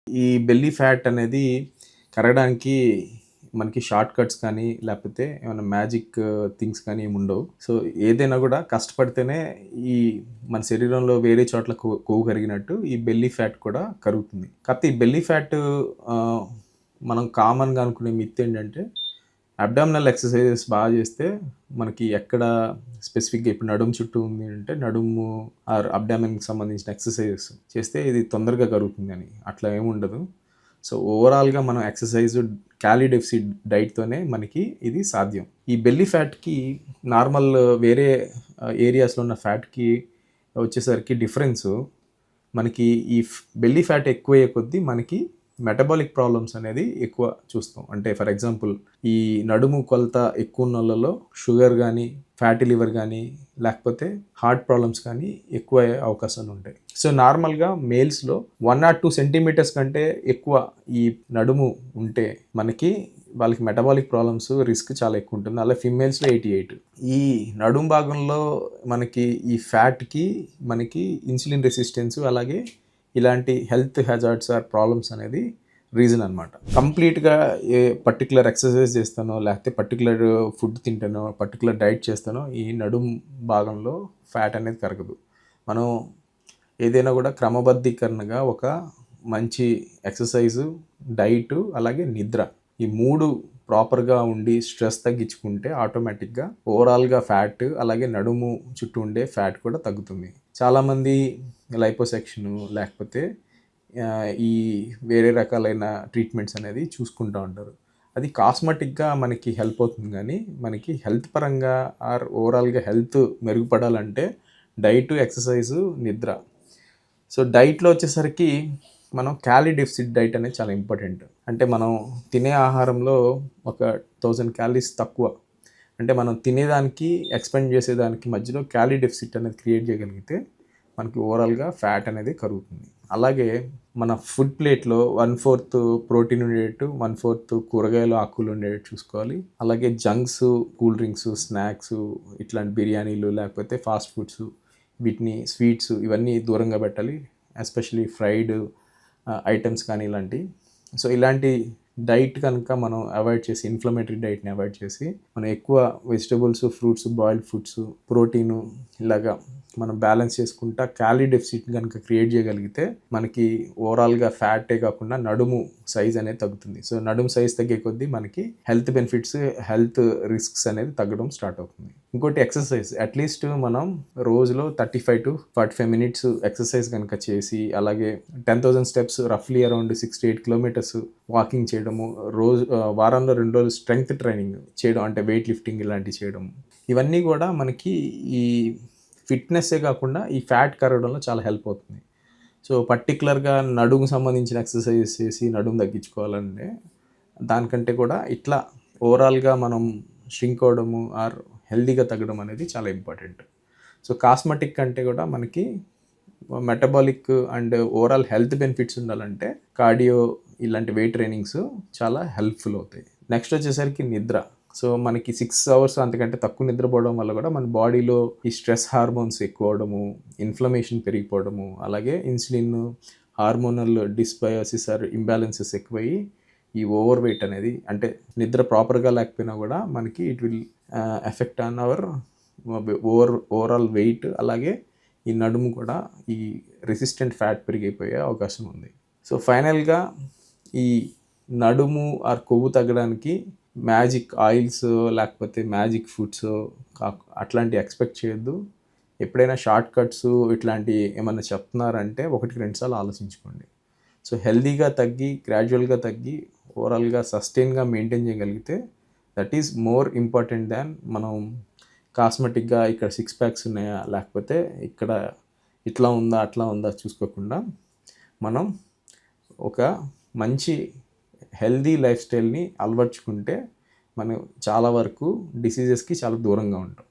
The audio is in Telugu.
ఈ బెల్లీ ఫ్యాట్ అనేది కరగడానికి మనకి షార్ట్ కట్స్ కానీ, లేకపోతే ఏమైనా మ్యాజిక్ థింగ్స్ కానీ ఏమి ఉండవు. సో, ఏదైనా గూడా కష్టపడితేనే ఈ మన శరీరంలో వేరే చోట్ల కొవ్వు కరిగినట్టు ఈ బెల్లీ ఫ్యాట్ కూడా కరుగుతుంది. కాకపోతే ఈ బెల్లీ ఫ్యాట్ ఆహ్, మనం కామన్‌గా అనుకునే మిత్ ఏంటంటే, అబ్డామినల్ ఎక్సర్‌సైజెస్ బాగా చేస్తే మనకి ఎక్కడ స్పెసిఫిక్‌గా ఇప్పుడు నడుము చుట్టూ ఉంది అంటే, నడుము ఆర్ అబ్డామిన్‌కి సంబంధించిన ఎక్సర్‌సైజెస్ చేస్తే ఇది తొందరగా కరుగుతుందని. అట్లా ఏమి ఉండదు. సో, ఓవరాల్‌గా మనం ఎక్సర్‌సైజ్, క్యాలరీ డెఫిసిట్ డైట్‌తోనే మనకి ఇది సాధ్యం. ఈ బెల్లీ ఫ్యాట్‌కి నార్మల్ వేరే ఏరియాస్‌లో ఉన్న ఫ్యాట్‌కి వచ్చేసరికి డిఫరెన్సు మనకి ఈ బెల్లీ ఫ్యాట్ ఎక్కువయ్యే కొద్దీ మనకి మెటబాలిక్ ప్రాబ్లమ్స్ అనేది ఎక్కువ చూస్తాం. అంటే ఫర్ ఎగ్జాంపుల్ ఈ నడుము కొలత ఎక్కువ ఉన్నోళ్ళలో షుగర్ గానీ, ఫ్యాటీ లివర్ గానీ, లేకపోతే హార్ట్ ప్రాబ్లమ్స్ కానీ ఎక్కువ అయ్యే అవకాశాలు ఉంటాయి. సో, నార్మల్‌గా మేల్స్‌లో 1 ఆర్ 2 సెంటీమీటర్స్ కంటే ఎక్కువ ఈ నడుము ఉంటే మనకి వాళ్ళకి మెటబాలిక్ ప్రాబ్లమ్స్ రిస్క్ చాలా ఎక్కువ ఉంటుంది. అలా ఫీమేల్స్‌లో 88. ఈ నడుము భాగంలో మనకి ఈ ఫ్యాట్‌కి మనకి ఇన్సులిన్ రెసిస్టెన్స్ అలాగే ఇలాంటి హెల్త్ హ్యాజార్డ్స్ ఆర్ ప్రాబ్లమ్స్ అనేది రీజన్ అనమాట. కంప్లీట్‌గా ఏ పర్టిక్యులర్ ఎక్సర్సైజ్ చేస్తానో, లేకపోతే పర్టిక్యులర్ ఫుడ్ తింటానో, పర్టిక్యులర్ డైట్ చేస్తానో ఈ నడుము భాగంలో ఫ్యాట్ అనేది కరగదు. మనం ఏదైనా కూడా క్రమబద్ధీకరణగా ఒక మంచి ఎక్సర్సైజు, డైటు అలాగే నిద్ర ఈ 3 ప్రాపర్‌గా ఉండి స్ట్రెస్ తగ్గించుకుంటే ఆటోమేటిక్‌గా ఓవరాల్‌గా ఫ్యాట్ అలాగే నడుము చుట్టూ ఉండే ఫ్యాట్ కూడా తగ్గుతుంది. చాలామంది లైపోసెక్షను లేకపోతే ఈ వేరే రకాలైన ట్రీట్మెంట్స్ అనేది చూసుకుంటూ ఉంటారు. అది కాస్మెటిక్‌గా మనకి హెల్ప్ అవుతుంది గానీ, మనకి హెల్త్ పరంగా ఆర్ ఓవరాల్‌గా హెల్త్ మెరుగుపడాలంటే డైటు, ఎక్సర్సైజు, నిద్ర. సో, డైట్‌లో వచ్చేసరికి మనం క్యాలరీ డెఫిసిట్ డైట్ అనేది చాలా ఇంపార్టెంట్. అంటే మనం తినే ఆహారంలో ఒక 1000 క్యాలరీస్ తక్కువ. అంటే మనం తినేదానికి, ఎక్స్‌పెండ్ చేసేదానికి మధ్యలో క్యాలరీ డెఫిసిట్ అనేది క్రియేట్ చేయగలిగితే మనకి ఓవరాల్‌గా ఫ్యాట్ అనేది కరుగుతుంది. అలాగే మన ఫుడ్ ప్లేట్‌లో 1/4 ప్రోటీన్ ఉండేటట్టు, 1/4 కూరగాయలు, ఆకుకూరలు ఉండేటట్టు చూసుకోవాలి. అలాగే జంక్స్, కూల్ డ్రింక్స్, స్నాక్స్ ఇట్లాంటి బిర్యానీలు లేకపోతే ఫాస్ట్ ఫుడ్స్ వీటిని స్వీట్స్ ఇవన్నీ దూరంగా పెట్టాలి. ఎస్పెషల్లీ ఫ్రైడ్ ఐటమ్స్ కానీ ఇలాంటివి. సో, ఇలాంటి డైట్ కనుక మనం అవాయిడ్ చేసి ఇన్‌ఫ్లమేటరీ డైట్‌ని అవాయిడ్ చేసి మనం ఎక్కువ vegetables, fruits, boiled foods, protein ఇలాగా మనం బ్యాలెన్స్ చేసుకుంటా క్యాలరీ డెఫిసిట్ కనుక క్రియేట్ చేయగలిగితే మనకి ఓవరాల్‌గా ఫ్యాటే కాకుండా నడుము సైజ్ అనేది తగ్గుతుంది. సో, నడుము సైజ్ తగ్గే కొద్దీ మనకి హెల్త్ బెనిఫిట్స్, హెల్త్ రిస్క్స్ అనేది తగ్గడం స్టార్ట్ అవుతుంది. ఇంకోటి ఎక్సర్సైజ్. అట్‌లీస్ట్ మనం రోజులో 35-45 మినిట్స్ ఎక్సర్సైజ్ కనుక చేసి అలాగే 10,000 స్టెప్స్ రఫ్లీ అరౌండ్ 6-8 కిలోమీటర్స్ వాకింగ్ చేయడము, వారంలో 2 రోజులు స్ట్రెంగ్త్ ట్రైనింగ్ చేయడం అంటే వెయిట్ లిఫ్టింగ్ ఇలాంటివి చేయడం. ఇవన్నీ కూడా మనకి ఈ ఫిట్‌నెస్సే కాకుండా ఈ ఫ్యాట్ కరగడంలో చాలా హెల్ప్ అవుతుంది. సో, పర్టిక్యులర్‌గా నడుముకు సంబంధించిన ఎక్సర్సైజెస్ చేసి నడుము తగ్గించుకోవాలంటే దానికంటే కూడా ఇట్లా ఓవరాల్‌గా మనం ష్రింక్ అవ్వడము ఆర్ హెల్తీగా తగ్గడం అనేది చాలా ఇంపార్టెంట్. సో, కాస్మెటిక్ కంటే కూడా మనకి metabolic and overall health benefits ఉండాలంటే కార్డియో ఇలాంటి వెయిట్ ట్రైనింగ్స్ చాలా హెల్ప్‌ఫుల్ అవుతాయి. నెక్స్ట్ వచ్చేసరికి నిద్ర. సో, మనకి 6 అవర్స్ అంతకంటే తక్కువ నిద్రపోవడం వల్ల కూడా మన బాడీలో ఈ స్ట్రెస్ హార్మోన్స్ ఎక్కువ అవ్వడము, ఇన్‌ఫ్లమేషన్ పెరిగిపోవడము, అలాగే insulin, hormonal dysbiosis or imbalances ఎక్కువయ్యి ఈ ఓవర్ వెయిట్ అనేది అంటే నిద్ర ప్రాపర్‌గా లేకపోయినా కూడా మనకి it will effect on hour overall wait అలాగే ఈ నడుము కూడా ఈ రెసిస్టెంట్ ఫ్యాట్ పెరిగిపోయే అవకాశం ఉంది. సో, ఫైనల్‌గా ఈ నడుము ఆర్ కొవ్వు తగ్గడానికి మ్యాజిక్ ఆయిల్స్ లేకపోతే మ్యాజిక్ ఫుడ్స్ అట్లాంటివి ఎక్స్‌పెక్ట్ చేయొద్దు. ఎప్పుడైనా షార్ట్ కట్స్ ఇట్లాంటివి ఏమన్నా చెప్తున్నారంటే 1-2 సార్లు ఆలోచించుకోండి. సో, హెల్తీగా తగ్గి, గ్రాడ్యువల్‌గా తగ్గి, ఓవరాల్‌గా సస్టైన్‌గా మెయింటైన్ చేయగలిగితే that is more important than మనం కాస్మెటిక్‌గా ఇక్కడ 6 ప్యాక్స్ ఉన్నాయా, లేకపోతే ఇక్కడ ఇట్లా ఉందా, అట్లా ఉందా చూసుకోకుండా మనం ఒక మంచి హెల్తీ లైఫ్ స్టైల్‌ని అలవర్చుకుంటే మనం చాలా వరకు డిసీజెస్‌కి చాలా దూరంగా ఉంటాం.